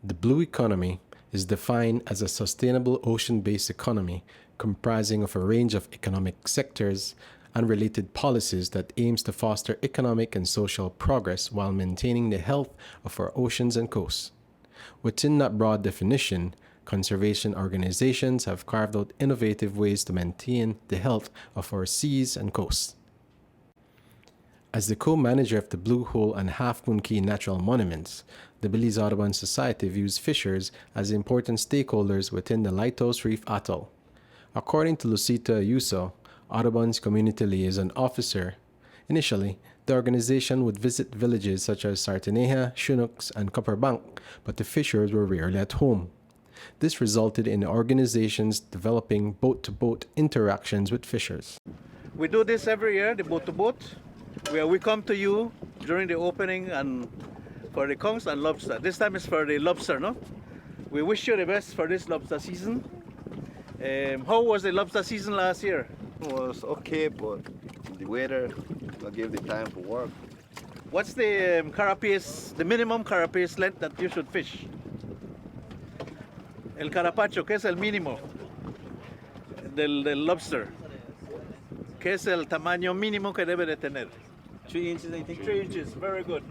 The blue economy is defined as a sustainable ocean-based economy comprising of a range of economic sectors and related policies that aims to foster economic and social progress while maintaining the health of our oceans and coasts. Within that broad definition, conservation organizations have carved out innovative ways to maintain the health of our seas and coasts. As the co-manager of the Blue Hole and Half Moon Caye Natural Monuments, the Belize Audubon Society views fishers as important stakeholders within the Lighthouse Reef Atoll. According to Lucita Ayuso, Audubon's community liaison officer, initially, the organization would visit villages such as Sartaneja, Chinooks, and Copperbank, but the fishers were rarely at home. This resulted in the organizations developing boat-to-boat interactions with fishers. We do this every year, the boat-to-boat, where we come to you during the opening and for the conchs and lobster. This time is for the lobster, no? We wish you the best for this lobster season. How was the lobster season last year? It was okay, but the weather not give the time for work. What's the carapace, the minimum carapace length that you should fish? El carapacho, ¿qué es el mínimo del lobster? ¿Qué es el tamaño mínimo que debe de tener? 3 inches, I think. 3 inches, very good.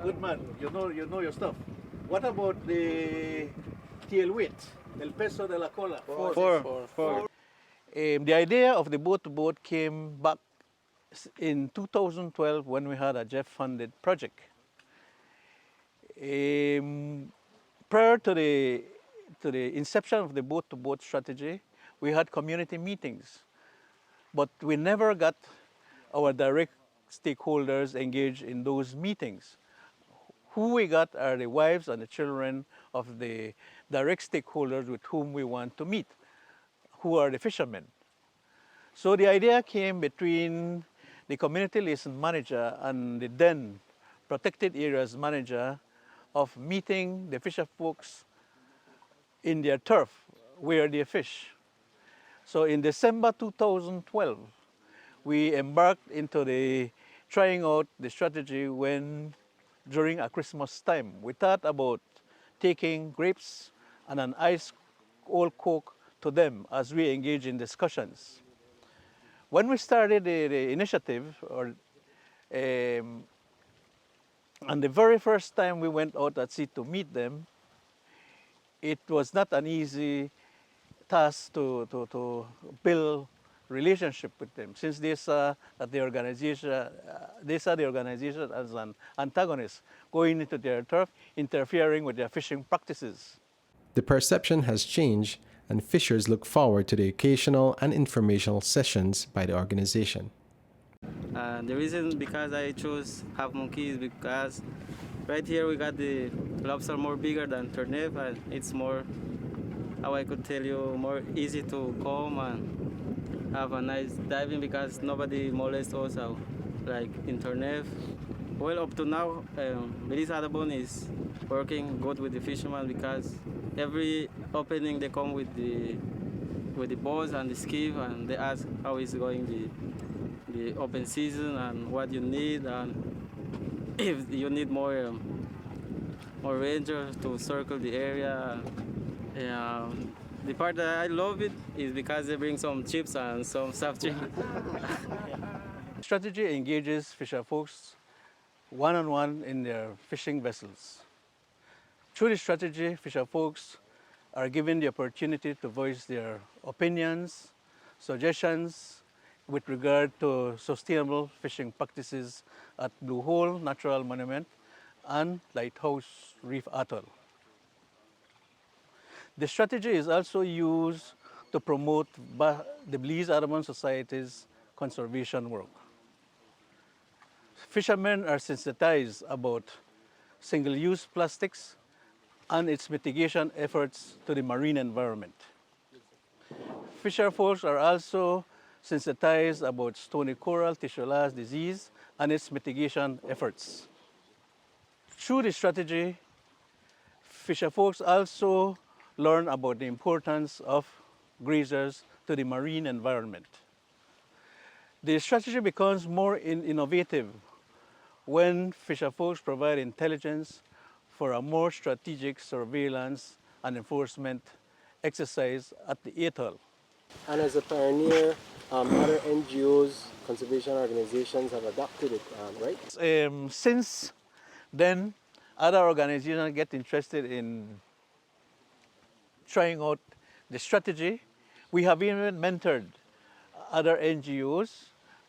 Good man, you know your stuff. What about the tail weight, el peso de la cola? Four. The idea of the boat-to-boat came back in 2012 when we had a Jeff-funded project. Prior to the inception of the boat-to-boat strategy, we had community meetings, but we never got our direct stakeholders engaged in those meetings. Who we got are the wives and the children of the direct stakeholders with whom we want to meet, who are the fishermen. So the idea came between the community liaison manager and the then protected areas manager of meeting the fisher folks in their turf where they fish. So in December 2012, we embarked into the trying out the strategy when during a Christmas time. We thought about taking grapes and an ice cold Coke to them as we engage in discussions. When we started the initiative, and the very first time we went out at sea to meet them, it was not an easy task to build relationship with them, since they saw that the organization, as an antagonist, going into their turf, interfering with their fishing practices. The perception has changed, and fishers look forward to the occasional and informational sessions by the organization. The reason because I chose Half Moon Caye is because right here we got the lobster more bigger than turnip, and it's more, how I could tell you, more easy to come and have a nice diving because nobody molests us out like in turnip. Well, up to now, Belize Audubon is working good with the fishermen because every opening they come with the boats and the skiff and they ask how is going the open season and what you need, and if you need more rangers to circle the area. The part that I love it is because they bring some chips and some soft drink. Strategy engages fisher folks one-on-one in their fishing vessels. Through the strategy, fisher folks are given the opportunity to voice their opinions, suggestions with regard to sustainable fishing practices at Blue Hole Natural Monument and Lighthouse Reef Atoll. The strategy is also used to promote the Belize Audubon Society's conservation work. Fishermen are sensitized about single-use plastics and its mitigation efforts to the marine environment. Fisher folks are also sensitized about stony coral tissue loss disease and its mitigation efforts. Through the strategy, fisher folks also learn about the importance of grazers to the marine environment. The strategy becomes more innovative when fisher folks provide intelligence for a more strategic surveillance and enforcement exercise at the atoll. And as a pioneer, other NGOs, conservation organizations have adopted it, right? Since then, other organizations get interested in trying out the strategy. We have even mentored other NGOs,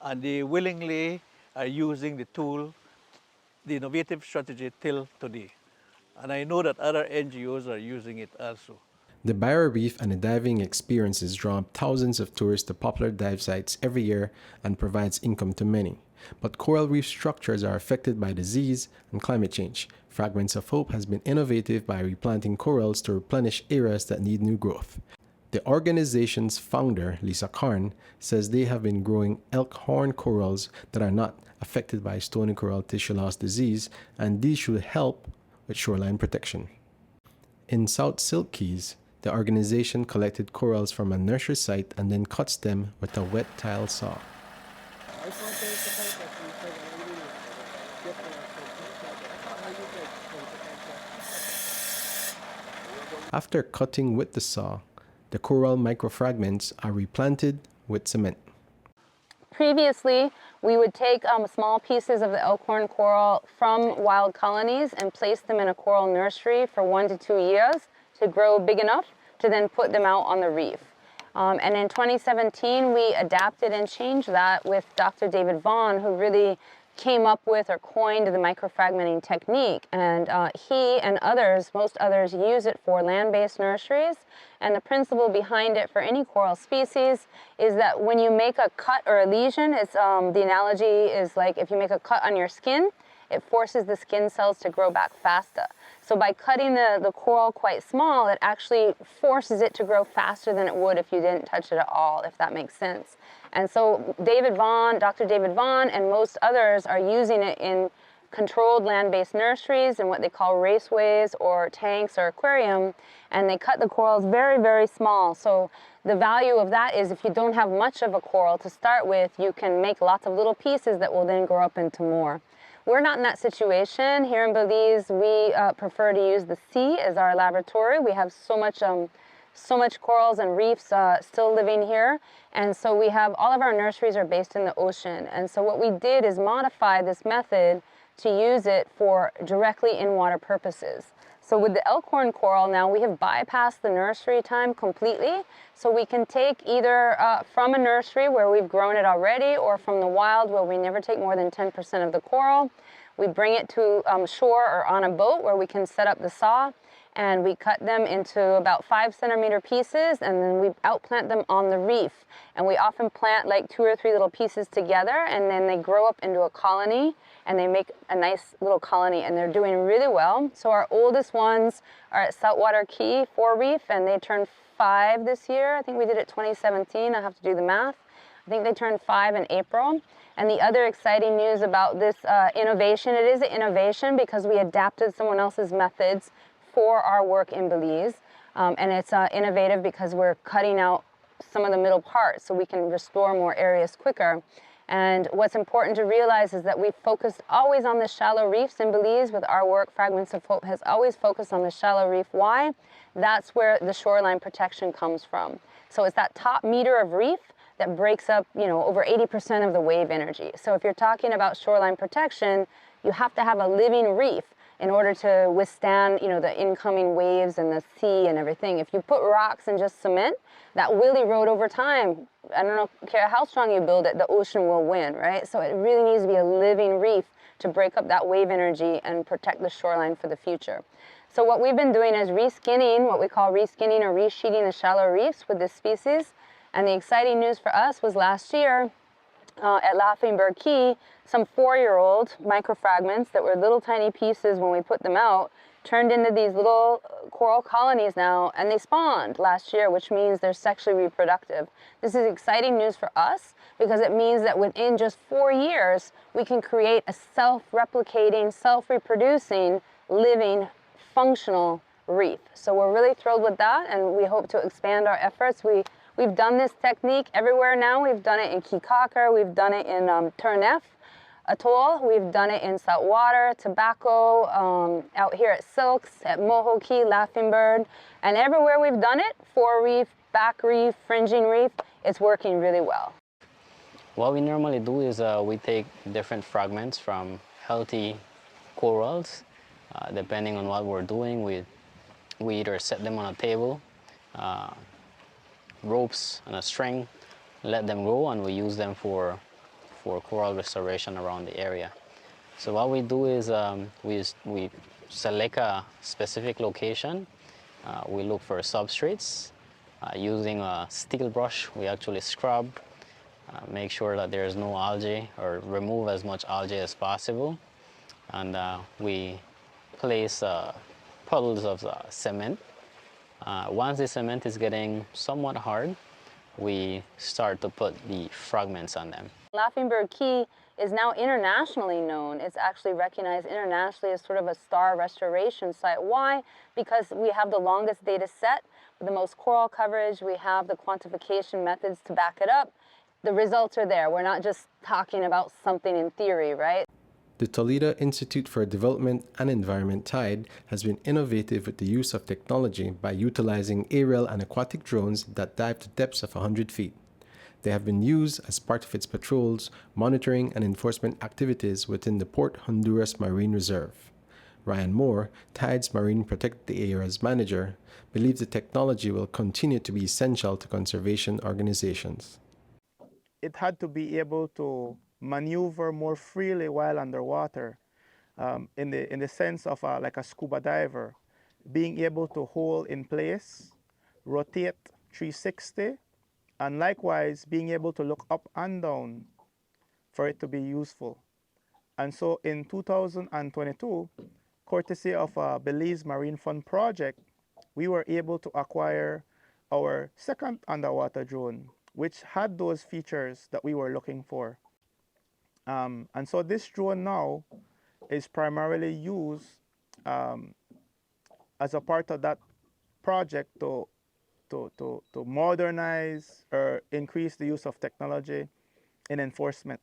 and they willingly are using the tool, the innovative strategy till today. And I know that other NGOs are using it also. The barrier reef and the diving experiences draw thousands of tourists to popular dive sites every year and provides income to many. But coral reef structures are affected by disease and climate change. Fragments of Hope has been innovative by replanting corals to replenish areas that need new growth. The organization's founder, Lisa Karn, says they have been growing elk horn corals that are not affected by stony coral tissue loss disease, and these should help with shoreline protection. In South Silk Keys, the organization collected corals from a nursery site and then cuts them with a wet tile saw. After cutting with the saw, the coral microfragments are replanted with cement. Previously, we would take small pieces of the elkhorn coral from wild colonies and place them in a coral nursery for 1 to 2 years to grow big enough to then put them out on the reef. And in 2017, we adapted and changed that with Dr. David Vaughan, who really came up with or coined the microfragmenting technique. And he and others, most others, use it for land-based nurseries. And the principle behind it for any coral species is that when you make a cut or a lesion, it's, the analogy is like if you make a cut on your skin, it forces the skin cells to grow back faster. So by cutting the coral quite small, it actually forces it to grow faster than it would if you didn't touch it at all, if that makes sense. And so David Vaughan, Dr. David Vaughan, and most others are using it in controlled land-based nurseries in what they call raceways or tanks or aquarium, and they cut the corals very, very small. So the value of that is if you don't have much of a coral to start with, you can make lots of little pieces that will then grow up into more. We're not in that situation. Here in Belize, we prefer to use the sea as our laboratory. We have so much corals and reefs still living here. And so we have, all of our nurseries are based in the ocean. And so what we did is modify this method to use it for directly in water purposes. So with the elkhorn coral now, we have bypassed the nursery time completely. So we can take either from a nursery where we've grown it already or from the wild where we never take more than 10% of the coral. We bring it to shore or on a boat where we can set up the saw, and we cut them into about 5-centimeter pieces, and then we outplant them on the reef. And we often plant like 2 or 3 little pieces together, and then they grow up into a colony, and they make a nice little colony, and they're doing really well. So our oldest ones are at Saltwater Caye 4 Reef, and they turned 5 this year. I think we did it 2017. I have to do the math. I think they turned 5 in April. And the other exciting news about this innovation, it is an innovation because we adapted someone else's methods for our work in Belize. And it's innovative because we're cutting out some of the middle parts so we can restore more areas quicker. And what's important to realize is that we've focused always on the shallow reefs in Belize with our work. Fragments of Hope has always focused on the shallow reef. Why? That's where the shoreline protection comes from. So it's that top meter of reef that breaks up, over 80% of the wave energy. So if you're talking about shoreline protection, you have to have a living reef in order to withstand, the incoming waves and the sea and everything. If you put rocks and just cement, that will erode over time. I don't care how strong you build it, the ocean will win, right? So it really needs to be a living reef to break up that wave energy and protect the shoreline for the future. So what we've been doing is reskinning, what we call reskinning or resheeting the shallow reefs with this species. And the exciting news for us was last year at Laughing Bird Caye, some 4-year-old microfragments that were little tiny pieces when we put them out turned into these little coral colonies now, and they spawned last year, which means they're sexually reproductive. This is exciting news for us because it means that within just 4 years, we can create a self-replicating, self-reproducing, living, functional reef. So we're really thrilled with that, and we hope to expand our efforts. We've done this technique everywhere now. We've done it in Caye, we've done it in Turnef, Atoll. We've done it in saltwater, tobacco, out here at Silks, at Moho Key, Laughing Bird, and everywhere we've done it, fore reef, back reef, fringing reef, it's working really well. What we normally do is we take different fragments from healthy corals. Depending on what we're doing, we either set them on a table, ropes and a string, let them grow, and we use them for coral restoration around the area. So what we do is we select a specific location. We look for substrates. Using a steel brush, we actually scrub, make sure that there's no algae, or remove as much algae as possible. And we place puddles of cement. Once the cement is getting somewhat hard, we start to put the fragments on them. Laughing Bird Key is now internationally known. It's actually recognized internationally as sort of a star restoration site. Why? Because we have the longest data set, the most coral coverage, we have the quantification methods to back it up. The results are there. We're not just talking about something in theory, right? The Toledo Institute for Development and Environment, TIDE, has been innovative with the use of technology by utilizing aerial and aquatic drones that dive to depths of 100 feet. They have been used as part of its patrols, monitoring, and enforcement activities within the Port Honduras Marine Reserve. Ryan Moore, TIDE's Marine Protected Areas Manager, believes the technology will continue to be essential to conservation organizations. It had to be able to maneuver more freely while underwater, in the sense of like a scuba diver, being able to hold in place, rotate 360, and likewise being able to look up and down for it to be useful. And so in 2022, courtesy of a Belize Marine Fund project, we were able to acquire our second underwater drone, which had those features that we were looking for. And so this drone now is primarily used as a part of that project to modernize or increase the use of technology in enforcement.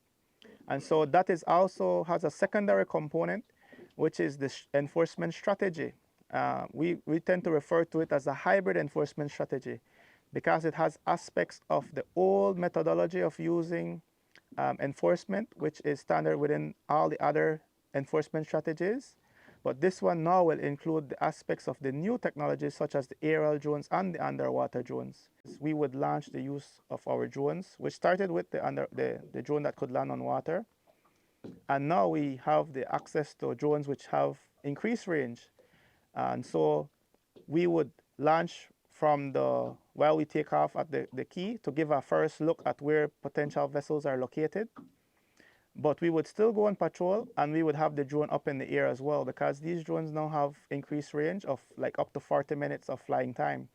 And so that is also has a secondary component, which is the enforcement strategy. We tend to refer to it as a hybrid enforcement strategy, because it has aspects of the old methodology of using enforcement, which is standard within all the other enforcement strategies. But this one now will include the aspects of the new technologies, such as the aerial drones and the underwater drones. We would launch the use of our drones, which started with the drone that could land on water. And now we have the access to drones which have increased range. And so we would launch from while we take off at the quay to give a first look at where potential vessels are located. But we would still go on patrol, and we would have the drone up in the air as well, because these drones now have increased range of like up to 40 minutes of flying time.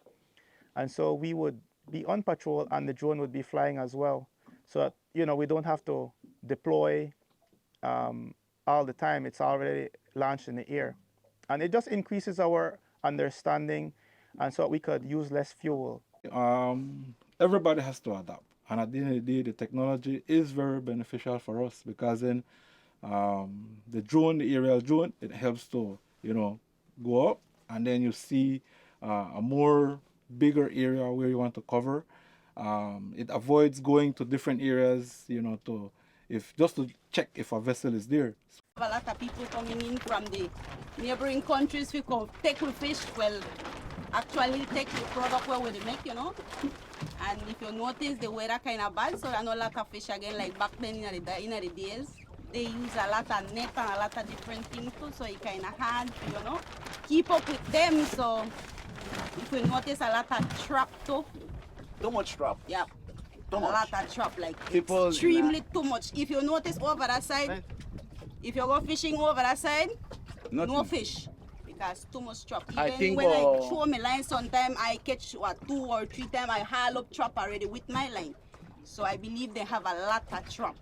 And so we would be on patrol and the drone would be flying as well. So that, we don't have to deploy all the time. It's already launched in the air. And it just increases our understanding, and so we could use less fuel. Everybody has to adapt. And at the end of the day, the technology is very beneficial for us, because then the drone, the aerial drone, it helps to, go up, and then you see a more bigger area where you want to cover. It avoids going to different areas, just to check if a vessel is there. A lot of people coming in from the neighboring countries who come take the fish, actually take the product where they make, And if you notice, the weather kind of bad, so I know a lot of fish again, like back then in the days, they use a lot of net and a lot of different things too, so it kind of hard, keep up with them. So if you notice, a lot of trap too. Too much trap. Yeah. Too much. A lot of trap, like People, extremely too much. If you notice over that side, right. If you go fishing over that side, Nothing. no fish. Because too much trap. I Even think when I throw my line, sometimes I catch 2 or 3 times, I haul up trap already with my line. So I believe they have a lot of trap.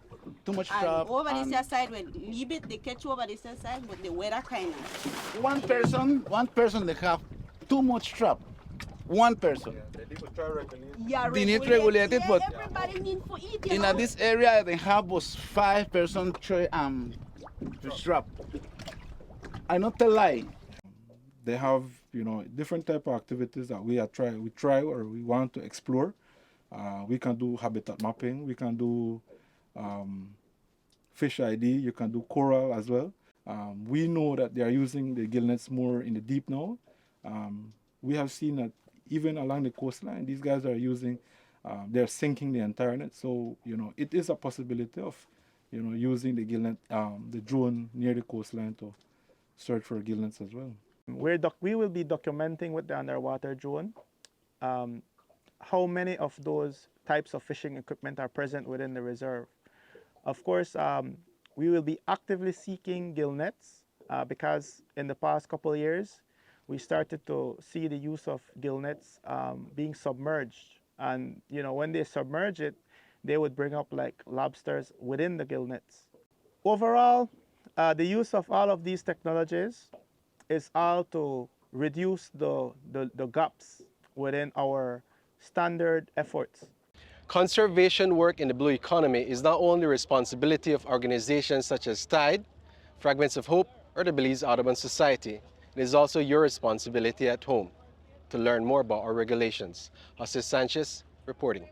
Too much And trap. over this side, when leave it, they catch over this side, but the weather kind of. One person, they have too much trap. one person. Yeah, They need regulate it, but everybody need to eat, in this area they have was 5 person to strap. I not tell lie. They have, different type of activities that we try or we want to explore. We can do habitat mapping. We can do fish ID. You can do coral as well. We know that they are using the gillnets more in the deep now. We have seen that even along the coastline, these guys are using, they're sinking the entire net. So, it is a possibility of, using the gillnet, the drone near the coastline to search for gillnets as well. We will be documenting with the underwater drone how many of those types of fishing equipment are present within the reserve. Of course, we will be actively seeking gillnets because in the past couple of years, we started to see the use of gillnets being submerged. And when they submerge it, they would bring up like lobsters within the gillnets. Overall, the use of all of these technologies is all to reduce the gaps within our standard efforts. Conservation work in the blue economy is not only the responsibility of organizations such as Tide, Fragments of Hope, or the Belize Audubon Society. It is also your responsibility at home. To learn more about our regulations, Jose Sanchez reporting.